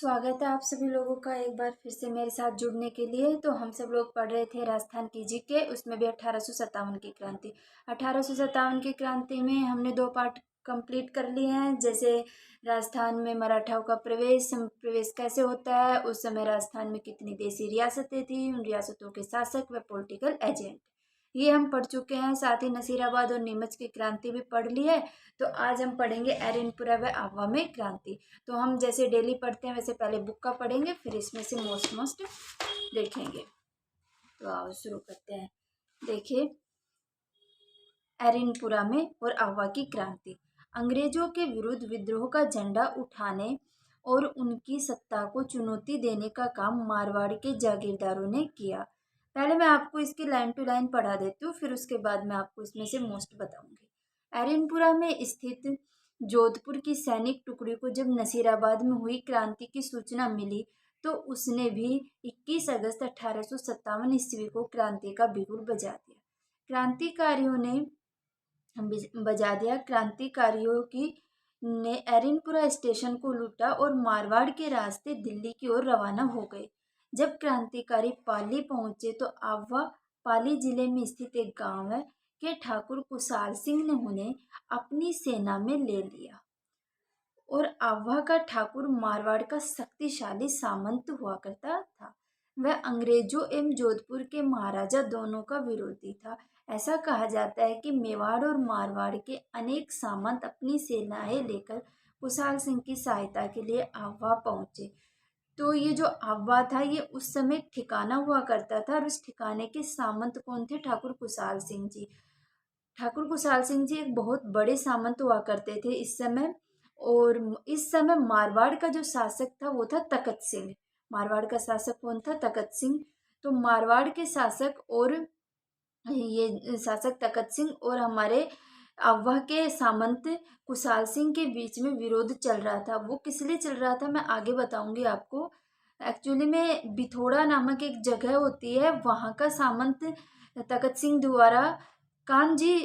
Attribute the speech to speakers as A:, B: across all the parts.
A: स्वागत है आप सभी लोगों का एक बार फिर से मेरे साथ जुड़ने के लिए। तो हम सब लोग पढ़ रहे थे राजस्थान की जीके, उसमें भी 1857 की क्रांति। 1857 की क्रांति में हमने 2 पार्ट कंप्लीट कर लिए हैं। जैसे राजस्थान में मराठाओं का प्रवेश कैसे होता है, उस समय राजस्थान में कितनी देशी रियासतें थी, उन रियासतों के शासक व पॉलिटिकल एजेंट, ये हम पढ़ चुके हैं। साथ ही नसीराबाद और नीमच की क्रांति भी पढ़ ली है। तो आज हम पढ़ेंगे एरनपुरा व आवा में क्रांति। तो हम जैसे डेली पढ़ते हैं वैसे पहले बुक का पढ़ेंगे, फिर इसमें से मोस्ट देखेंगे। तो आओ शुरू करते हैं। देखिए, एरनपुरा में और आवा की क्रांति। अंग्रेजों के विरुद्ध विद्रोह का झंडा उठाने और उनकी सत्ता को चुनौती देने का काम मारवाड़ के जागीरदारों ने किया। पहले मैं आपको इसकी लाइन टू लाइन पढ़ा देती हूँ, फिर उसके बाद मैं आपको इसमें से मोस्ट बताऊंगी। एरनपुरा में स्थित जोधपुर की सैनिक टुकड़ी को जब नसीराबाद में हुई क्रांति की सूचना मिली तो उसने भी 21 अगस्त 1857 ईस्वी को क्रांति का बिगुल बजा दिया। क्रांतिकारियों ने बजा दिया। क्रांतिकारियों की ने एरनपुरा स्टेशन को लूटा और मारवाड़ के रास्ते दिल्ली की ओर रवाना हो गए। जब क्रांतिकारी पाली पहुंचे तो आवा पाली जिले में स्थित एक गांव है के ठाकुर कुशाल सिंह ने उन्हें अपनी सेना में ले लिया। और आवा का ठाकुर मारवाड़ का शक्तिशाली सामंत हुआ करता था। वह अंग्रेजों एवं जोधपुर के महाराजा दोनों का विरोधी था। ऐसा कहा जाता है कि मेवाड़ और मारवाड़ के अनेक सामंत अपनी सेनाएं लेकर कुशाल सिंह की सहायता के लिए आवा पहुंचे। तो ये जो आवा था ये उस समय ठिकाना हुआ करता था और उस ठिकाने के सामंत कौन थे? ठाकुर कुशाल सिंह जी। ठाकुर कुशाल सिंह जी एक बहुत बड़े सामंत हुआ करते थे इस समय। और इस समय मारवाड़ का जो शासक था वो था तखत सिंह। मारवाड़ का शासक कौन था? तखत सिंह। तो मारवाड़ के शासक और ये शासक तखत सिंह और हमारे अवध के सामंत कुशाल सिंह के बीच में विरोध चल रहा था। वो किस लिए चल रहा था मैं आगे बताऊंगी आपको। एक्चुअली में बिथोड़ा नामक एक जगह होती है, वहाँ का सामंत तखत सिंह द्वारा कानजी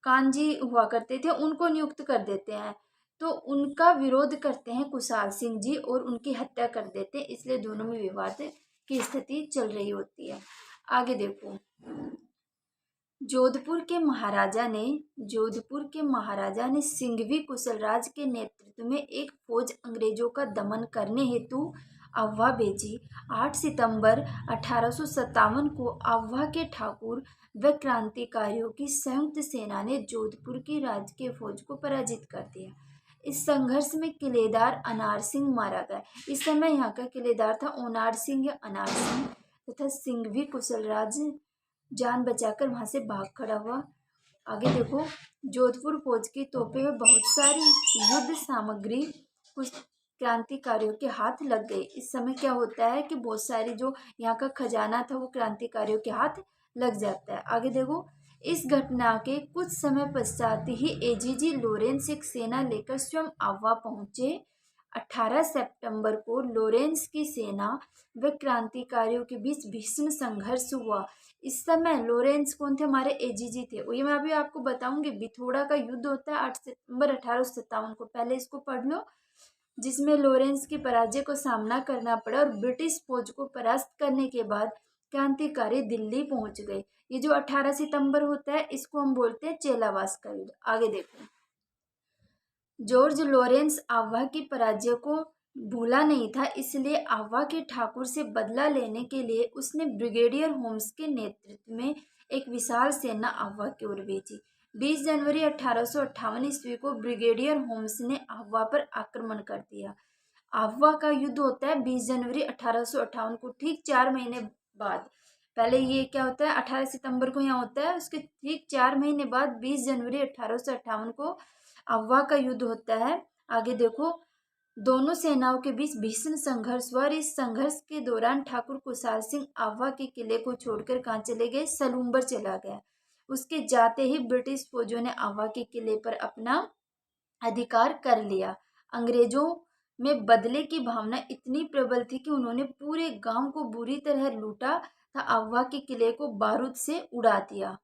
A: कानजी हुआ करते थे, उनको नियुक्त कर देते हैं। तो उनका विरोध करते हैं कुशाल सिंह जी और उनकी हत्या कर देते हैं। इसलिए दोनों में विवाद की स्थिति चल रही होती है। आगे देखो, जोधपुर के महाराजा ने सिंघवी कुशलराज के नेतृत्व में एक फौज अंग्रेजों का दमन करने हेतु अववा भेजी। 8 सितंबर 1857 को अववा के ठाकुर व क्रांतिकारियों की संयुक्त सेना ने जोधपुर की राजकीय फौज को पराजित कर दिया। इस संघर्ष में किलेदार अनार सिंह मारा गया। इस समय यहाँ का किलेदार था ओनार सिंह या अनार सिंह तथा सिंघवी कुशलराज जान बचाकर वहां से भाग खड़ा हुआ। आगे देखो, जोधपुर फौज की तोपें में बहुत सारी युद्ध सामग्री कुछ क्रांतिकारियों के हाथ लग गई। इस समय क्या होता है कि बहुत सारी जो यहाँ का खजाना था वो क्रांतिकारियों के हाथ लग जाता है। आगे देखो, इस घटना के कुछ समय पश्चात ही एजीजी लॉरेंस एक सेना लेकर स्वयं आवा पहुंचे। 18 सितंबर को लॉरेंस की सेना व क्रांतिकारियों के बीच भीषण संघर्ष हुआ। इस समय लॉरेंस कौन थे? हमारे एजीजी थे। ये मैं अभी आपको बताऊंगी। बिथोड़ा का युद्ध होता है 8 सितंबर 1857 को, पहले इसको पढ़ लो, जिसमें लॉरेंस की पराजय को सामना करना पड़ा और ब्रिटिश फौज को परास्त करने के बाद क्रांतिकारी दिल्ली पहुंच गए। ये जो 18 सितंबर होता है इसको हम बोलते हैं चेलावास का युद्ध। आगे देखो, जॉर्ज लॉरेंस आवा की पराजय को भूला नहीं था, इसलिए आवा के ठाकुर से बदला लेने के लिए उसने ब्रिगेडियर होम्स के नेतृत्व में एक विशाल सेना आवा की ओर भेजी। 20 जनवरी 1858 ईस्वी को ब्रिगेडियर होम्स ने आवा पर आक्रमण कर दिया। आवा का युद्ध होता है 20 जनवरी 1858 को, ठीक 4 महीने बाद। पहले ये क्या होता है, 18 सितंबर को यहाँ होता है, उसके ठीक 4 महीने बाद 20 जनवरी 1858 को अववा का युद्ध होता है। आगे देखो, दोनों सेनाओं के बीच भीषण संघर्ष हुआ। इस संघर्ष के दौरान ठाकुर कुशाल सिंह अववा के किले को छोड़कर कहाँ चले गए? सलूम्बर चला गया। उसके जाते ही ब्रिटिश फौजों ने अववा के किले पर अपना अधिकार कर लिया। अंग्रेजों में बदले की भावना इतनी प्रबल थी कि उन्होंने पूरे गांव को बुरी तरह लूटा था। अववा के किले को बारूद से उड़ा दिया।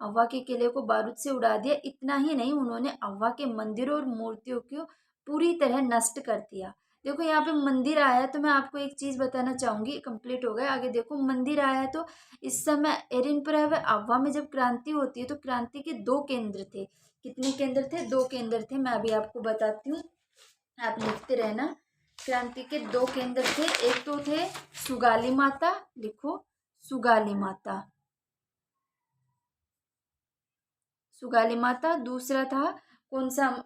A: अव्वा के किले को बारूद से उड़ा दिया। इतना ही नहीं, उन्होंने अव्वा के मंदिरों और मूर्तियों को पूरी तरह नष्ट कर दिया। देखो यहाँ पे मंदिर आया है, तो मैं आपको एक चीज बताना चाहूंगी, कंप्लीट हो गया। आगे देखो मंदिर आया है, तो इस समय एरिनपुरा व आह्वा में जब क्रांति होती है तो क्रांति के दो केंद्र थे। कितने केंद्र थे? दो केंद्र थे। मैं अभी आपको बताती हूँ, आप लिखते रहना। क्रांति के दो केंद्र थे, एक तो थे सुगाली माता, लिखो सुगाली माता, सुगाली माता। दूसरा था कौन सा?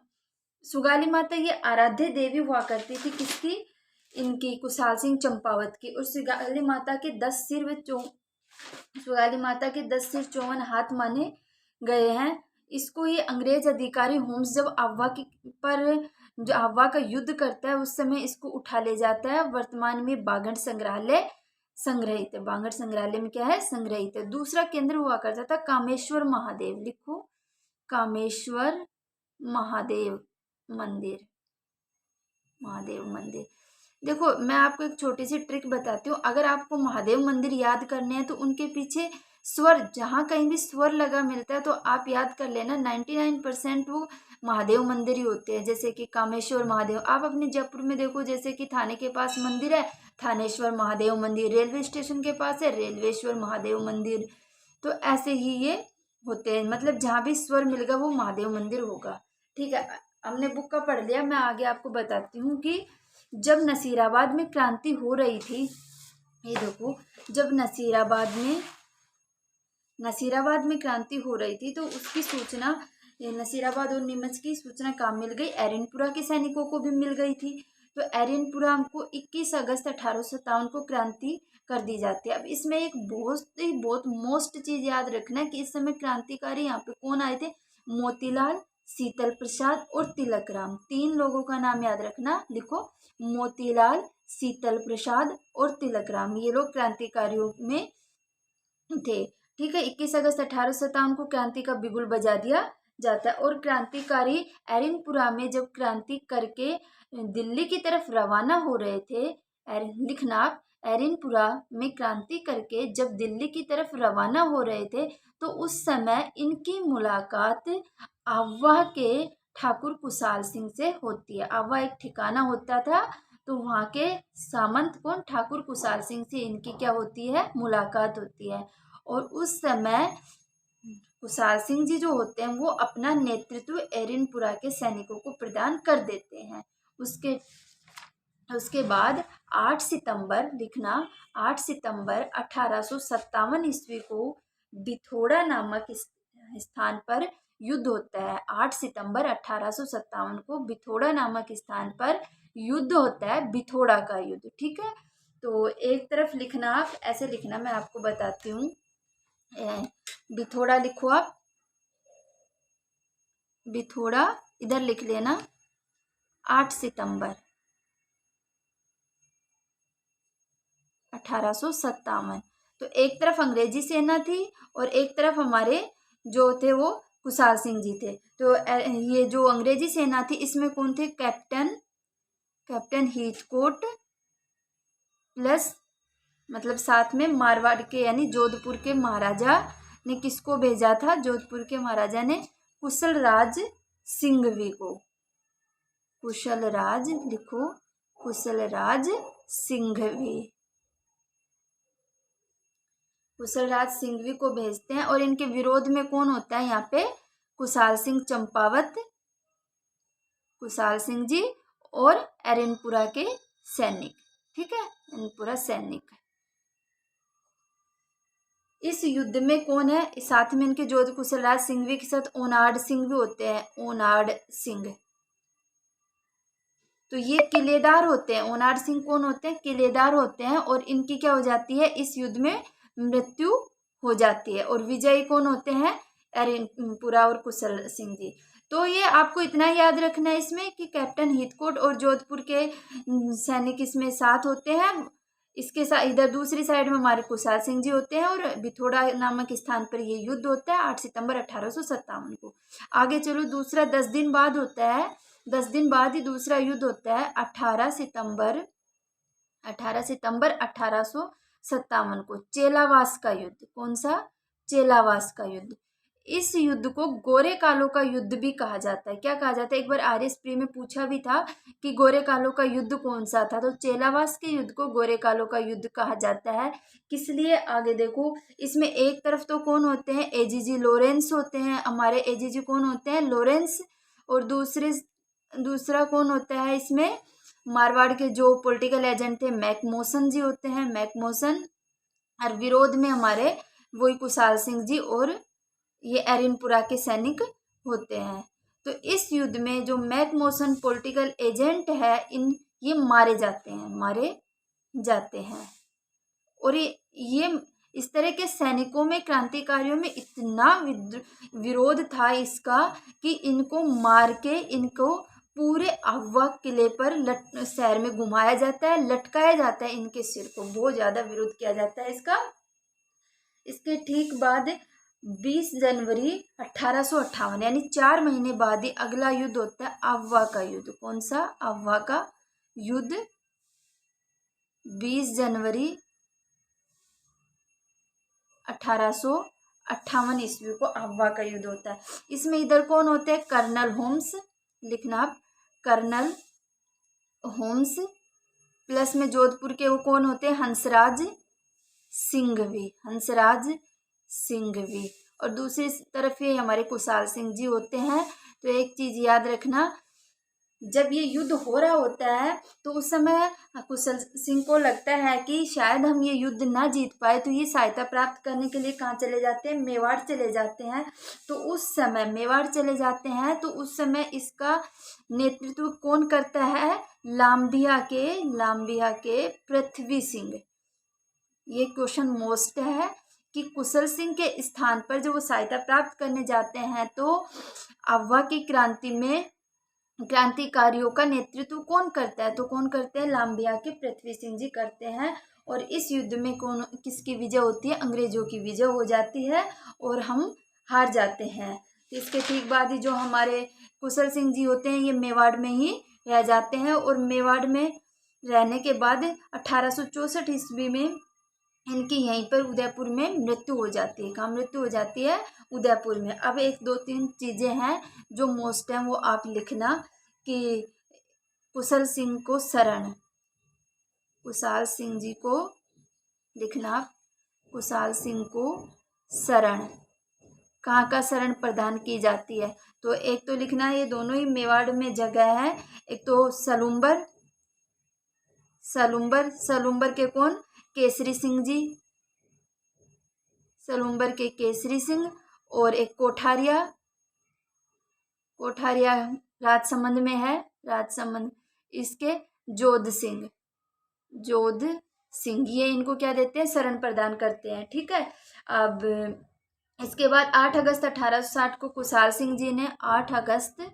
A: सुगाली माता ये आराध्य देवी हुआ करती थी, किसकी? इनकी कुशाल सिंह चंपावत की। और सुगाली माता के 10 सिर व सुगाली माता के 10 सिर 54 हाथ माने गए हैं। इसको ये अंग्रेज अधिकारी होम्स जब आह्वा की पर जो आह्वा का युद्ध करता है उस समय इसको उठा ले जाता है। वर्तमान में बागड़ संग्रहालय संग्रहित है। बागड़ संग्रहालय में क्या है? संग्रहित है। दूसरा केंद्र हुआ करता था कामेश्वर महादेव, लिखो कामेश्वर महादेव मंदिर, महादेव मंदिर। देखो मैं आपको एक छोटी सी ट्रिक बताती हूँ। अगर आपको महादेव मंदिर याद करने हैं तो उनके पीछे स्वर, जहाँ कहीं भी स्वर लगा मिलता है तो आप याद कर लेना 99% वो महादेव मंदिर ही होते हैं। जैसे कि कामेश्वर महादेव, आप अपने जयपुर में देखो, जैसे कि थाने के पास मंदिर है थानेश्वर महादेव मंदिर, रेलवे स्टेशन के पास है रेलवेश्वर महादेव मंदिर। तो ऐसे ही ये होते हैं, मतलब जहाँ भी स्वर मिलेगा वो महादेव मंदिर होगा। ठीक है, हमने बुक का पढ़ लिया। मैं आगे आपको बताती हूँ कि जब नसीराबाद में क्रांति हो रही थी, ये देखो, जब नसीराबाद में क्रांति हो रही थी तो उसकी सूचना नसीराबाद और नीमच की सूचना कहाँ मिल गई? एरिनपुरा के सैनिकों को भी मिल गई थी। तो एरिनपुरा को 21 अगस्त 1857 को क्रांति कर दी जाती है। अब इसमें एक बहुत मोस्ट चीज याद रखना है कि इस समय क्रांतिकारी यहाँ पे कौन आए थे? मोतीलाल, शीतल प्रसाद और तिलक राम, 3 लोगों का नाम याद रखना, लिखो मोतीलाल, शीतल प्रसाद और तिलक राम, ये लोग क्रांतिकारियों में थे। ठीक है, 21 अगस्त 1857 को क्रांति का बिगुल बजा दिया जाता है। और क्रांतिकारी एरिनपुरा में जब क्रांति करके दिल्ली की तरफ रवाना हो रहे थे, लिखना आप, एरिनपुरा में क्रांति करके जब दिल्ली की तरफ रवाना हो रहे थे तो उस समय इनकी मुलाकात आह्वा के ठाकुर कुशाल सिंह से होती है। आह्वा एक ठिकाना होता था, तो वहाँ के सामंत कौन? ठाकुर कुशाल सिंह से इनकी क्या होती है? मुलाकात होती है। और उस समय कुशाल सिंह जी जो होते हैं वो अपना नेतृत्व एरिनपुरा के सैनिकों को प्रदान कर देते हैं। उसके बाद 8 सितंबर, लिखना 8 सितंबर 1857 ईस्वी को बिथोड़ा नामक स्थान पर युद्ध होता है। 8 सितंबर 1857 को बिथोड़ा नामक स्थान पर युद्ध होता है, बिथोड़ा का युद्ध। ठीक है, तो एक तरफ लिखना, आप ऐसे लिखना, मैं आपको बताती हूँ। बिथोड़ा लिखो आप, बिथोड़ा इधर लिख लेना। 8 सितंबर 1857, तो एक तरफ अंग्रेजी सेना थी और एक तरफ हमारे जो थे वो कुशाल सिंह जी थे। तो ये जो अंग्रेजी सेना थी इसमें कौन थे? कैप्टन हीथकोट प्लस, मतलब साथ में मारवाड़ के यानी जोधपुर के महाराजा ने किसको भेजा था? जोधपुर के महाराजा ने कुशल राज सिंघवी को, कुशल राज, लिखो कुशल राज सिंघवी, कुशल राज सिंघवी को भेजते हैं। और इनके विरोध में कौन होता है यहाँ पे? कुशाल सिंह चंपावत, कुशाल सिंह जी और एरिनपुरा के सैनिक। ठीक है, एरिनपुरा सैनिक। इस युद्ध में कौन है साथ में इनके? जो कुशल राज सिंघवी के साथ ओनाड सिंह भी होते हैं, ओनाड सिंह। तो ये किलेदार होते हैं। ओनाड सिंह कौन होते हैं? किलेदार होते हैं। और इनकी क्या हो जाती है? इस युद्ध में मृत्यु हो जाती है। और विजयी कौन होते हैं? एरिनपुरा और कुशल सिंह जी। तो ये आपको इतना याद रखना है इसमें कि कैप्टन हीथकोट और जोधपुर के सैनिक इसमें साथ होते हैं। इसके साथ इधर दूसरी साइड में हमारे कुशाल सिंह जी होते हैं और बिथोड़ा नामक स्थान पर ये युद्ध होता है 8 सितंबर 1857 को। आगे चलो, दूसरा 10 दिन बाद होता है, 10 दिन बाद ही दूसरा युद्ध होता है 18 सितंबर 1857 को, चेलावास का युद्ध। कौन सा? चेलावास का युद्ध। इस युद्ध को गोरे कालों का युद्ध भी कहा जाता है। क्या कहा जाता है? एक बार आरएस प्री में पूछा भी था कि गोरे कालों का युद्ध कौन सा था, तो चेलावास के युद्ध को गोरे कालों का युद्ध कहा जाता है। किस लिए? आगे देखो, इसमें एक तरफ तो कौन होते हैं? एजीजी लॉरेंस होते हैं, हमारे एजीजी कौन होते हैं? लॉरेंस। और दूसरा कौन होता है इसमें? मारवाड़ के जो पॉलिटिकल एजेंट थे मैकमोहन जी होते हैं, मैकमोहन। और विरोध में हमारे वही कुशाल सिंह जी और ये एरिनपुरा के सैनिक होते हैं। तो इस युद्ध में जो मैकमोहन पॉलिटिकल एजेंट है, ये मारे जाते हैं। और ये इस तरह के सैनिकों में, क्रांतिकारियों में इतना विरोध था इसका कि इनको मार के इनको पूरे अहवा किले पर शहर में घुमाया जाता है, लटकाया जाता है इनके सिर को। बहुत ज्यादा विरोध किया जाता है इसका। इसके ठीक बाद 20 जनवरी 1858 यानी 4 महीने बाद ही अगला युद्ध होता है अहवा का युद्ध। कौन सा? अहवा का युद्ध 20 जनवरी 1858 ईस्वी को अहवा का युद्ध होता है। इसमें इधर कौन होते हैं? Colonel Holmes. लिखना आप, कर्नल होम्स। प्लस में जोधपुर के वो कौन होते हैं? हंसराज सिंघवी। और दूसरी तरफ ये हमारे कुशाल सिंह जी होते हैं। तो एक चीज याद रखना, जब ये युद्ध हो रहा होता है तो उस समय कुशल सिंह को लगता है कि शायद हम ये युद्ध ना जीत पाए, तो ये सहायता प्राप्त करने के लिए कहाँ चले जाते हैं? मेवाड़ चले जाते हैं। तो उस समय मेवाड़ चले जाते हैं, तो उस समय इसका नेतृत्व कौन करता है? लांबिया के पृथ्वी सिंह। ये क्वेश्चन मोस्ट है कि कुशल सिंह के स्थान पर जब वो सहायता प्राप्त करने जाते हैं तो अहवा की क्रांति में क्रांतिकारियों का नेतृत्व कौन करता है? तो कौन करते हैं? लांबिया के पृथ्वी सिंह जी करते हैं। और इस युद्ध में किसकी विजय होती है? अंग्रेजों की विजय हो जाती है और हम हार जाते हैं। इसके ठीक बाद ही जो हमारे कुशल सिंह जी होते हैं, ये मेवाड़ में ही रह जाते हैं। और मेवाड़ में रहने के बाद 1864 ईस्वी में इनकी यहीं पर उदयपुर में मृत्यु हो जाती है। कहाँ मृत्यु हो जाती है? उदयपुर में। अब 1-2-3 चीजें हैं जो मोस्ट है, वो आप लिखना कि कुशल सिंह को शरण, कुशाल सिंह जी को लिखना, कुशाल सिंह को शरण कहाँ का शरण प्रदान की जाती है? तो एक तो लिखना, ये दोनों ही मेवाड़ में जगह है। एक तो सलुम्बर के कौन? केसरी सिंह जी, सलुम्बर के केसरी सिंह। और एक कोठारिया राजसमंद में है, राजसमंद, इसके जोध सिंह, ये इनको क्या देते हैं? शरण प्रदान करते हैं। ठीक है। अब इसके बाद 8 अगस्त 1860 को कुशाल सिंह जी ने 8 अगस्त,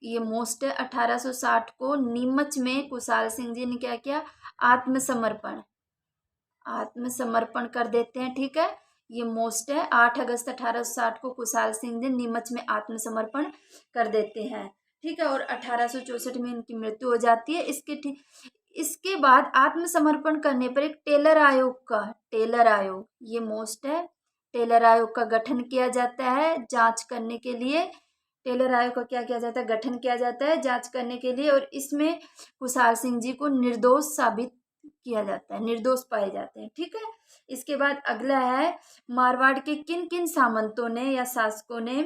A: ये मोस्ट है, 1860 को नीमच में कुशाल सिंह जी ने क्या किया? आत्मसमर्पण कर देते हैं। ठीक है, ये मोस्ट है। 8 अगस्त 1860 को कुशाल सिंह जी नीमच में आत्मसमर्पण कर देते हैं। ठीक है। और 1864 में इनकी मृत्यु हो जाती है। इसके बाद आत्मसमर्पण करने पर एक टेलर आयोग, ये मोस्ट है, टेलर आयोग का गठन किया जाता है जांच करने के लिए। टेलर आयोग का क्या किया जाता है? गठन किया जाता है जांच करने के लिए। और इसमें कुशाल सिंह जी को निर्दोष साबित किया जाता है, निर्दोष पाए जाते हैं। ठीक है। इसके बाद अगला है, मारवाड़ के किन किन सामंतों ने या शासकों ने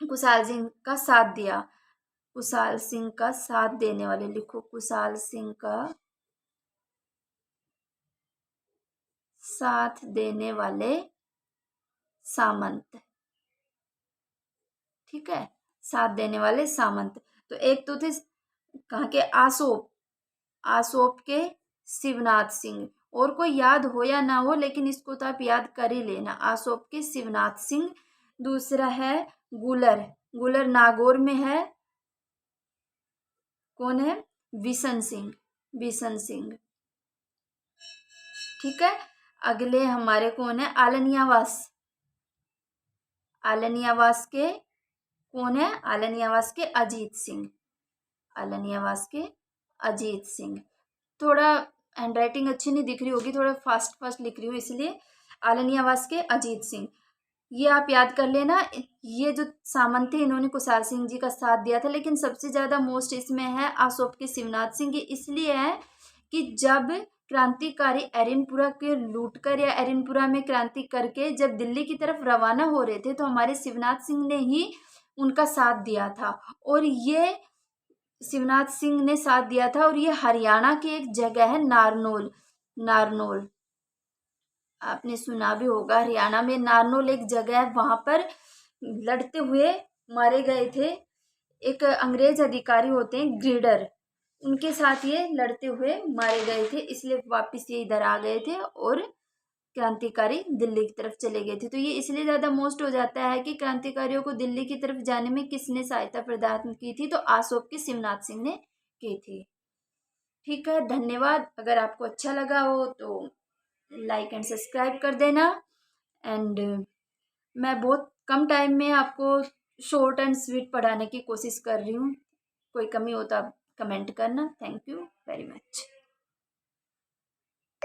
A: कुशाल सिंह का साथ दिया? कुशाल सिंह का साथ देने वाले लिखो, कुशाल सिंह का साथ देने वाले सामंत। ठीक है, साथ देने वाले सामंत। तो एक तो थे कहाँ के? आसोप के शिवनाथ सिंह। और कोई याद हो या ना हो, लेकिन इसको तो आप याद कर ही लेना, आसोप के शिवनाथ सिंह। दूसरा है गुलर नागौर में है, कौन है? बिशन सिंह। ठीक है। अगले हमारे कौन है? आलनियावास के कौन है? आलनियावास के अजीत सिंह। थोड़ा हैंडराइटिंग अच्छी नहीं दिख रही होगी, थोड़ा फास्ट लिख रही हूँ इसलिए। आलनियावास के अजीत सिंह। ये आप याद कर लेना। ये जो सामंत थे इन्होंने कुशाल सिंह जी का साथ दिया था, लेकिन सबसे ज़्यादा मोस्ट इसमें है आसोप के शिवनाथ सिंह। ये इसलिए है कि जब क्रांतिकारी एरिनपुरा के लूट कर या एरिनपुरा में क्रांति करके जब दिल्ली की तरफ रवाना हो रहे थे तो हमारे शिवनाथ सिंह ने ही उनका साथ दिया था। और ये शिवनाथ सिंह ने साथ दिया था, और ये हरियाणा की एक जगह है नारनौल। नारनौल आपने सुना भी होगा, हरियाणा में नारनौल एक जगह है, वहां पर लड़ते हुए मारे गए थे। एक अंग्रेज अधिकारी होते हैं ग्रीडर, उनके साथ ये लड़ते हुए मारे गए थे, इसलिए वापस ये इधर आ गए थे और क्रांतिकारी दिल्ली की तरफ चले गए थे। तो ये इसलिए ज़्यादा मोस्ट हो जाता है कि क्रांतिकारियों को दिल्ली की तरफ जाने में किसने सहायता प्रदान की थी, तो आसोप के शिवनाथ सिंह ने की थी। ठीक है, धन्यवाद। अगर आपको अच्छा लगा हो तो लाइक एंड सब्सक्राइब कर देना। एंड मैं बहुत कम टाइम में आपको शॉर्ट एंड स्वीट पढ़ाने की कोशिश कर रही हूँ। कोई कमी हो तो आप कमेंट करना। Thank you very much.